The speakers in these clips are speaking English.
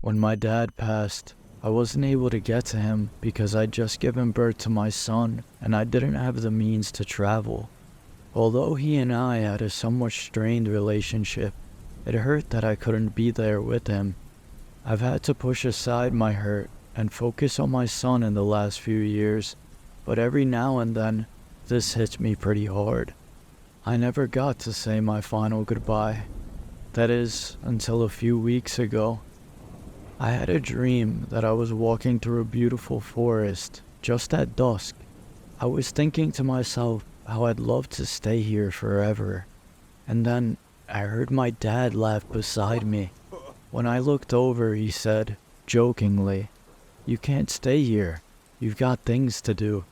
When my dad passed, I wasn't able to get to him because I'd just given birth to my son and I didn't have the means to travel. Although he and I had a somewhat strained relationship, it hurt that I couldn't be there with him. I've had to push aside my hurt and focus on my son in the last few years, but every now and then, this hits me pretty hard. I never got to say my final goodbye. That is, until a few weeks ago. I had a dream that I was walking through a beautiful forest, just at dusk. I was thinking to myself how I'd love to stay here forever. And then, I heard my dad laugh beside me. When I looked over, he said, jokingly, "You can't stay here. You've got things to do."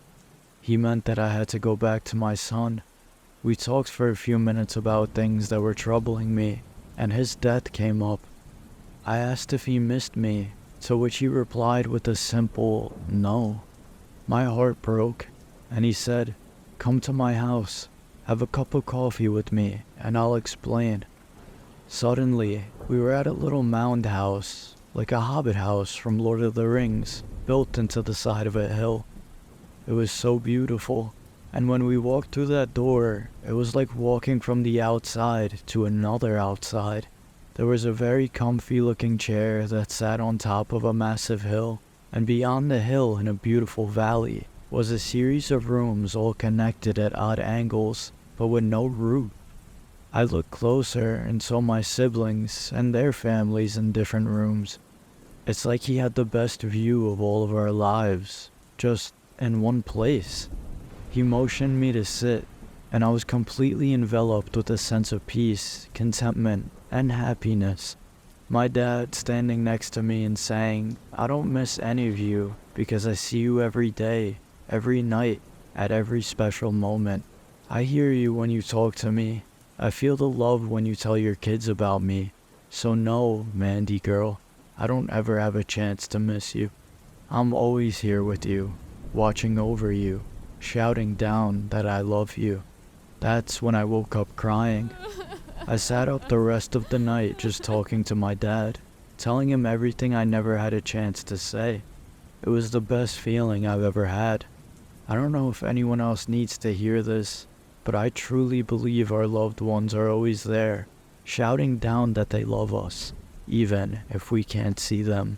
He meant that I had to go back to my son. We talked for a few minutes about things that were troubling me, and his death came up. I asked if he missed me, to which he replied with a simple no. My heart broke, and he said, "Come to my house, have a cup of coffee with me, and I'll explain." Suddenly, we were at a little mound house, like a hobbit house from Lord of the Rings, built into the side of a hill. It was so beautiful, and when we walked through that door, it was like walking from the outside to another outside. There was a very comfy looking chair that sat on top of a massive hill, and beyond the hill in a beautiful valley was a series of rooms all connected at odd angles, but with no roof. I looked closer and saw my siblings and their families in different rooms. It's like he had the best view of all of our lives, just in one place. He motioned me to sit, and I was completely enveloped with a sense of peace, contentment, and happiness. My dad standing next to me and saying, "I don't miss any of you because I see you every day, every night, at every special moment. I hear you when you talk to me. I feel the love when you tell your kids about me. So no, Mandy girl, I don't ever have a chance to miss you. I'm always here with you, watching over you, shouting down that I love you." That's when I woke up crying. I sat up the rest of the night just talking to my dad, telling him everything I never had a chance to say. It was the best feeling I've ever had. I don't know if anyone else needs to hear this, but I truly believe our loved ones are always there, shouting down that they love us, even if we can't see them.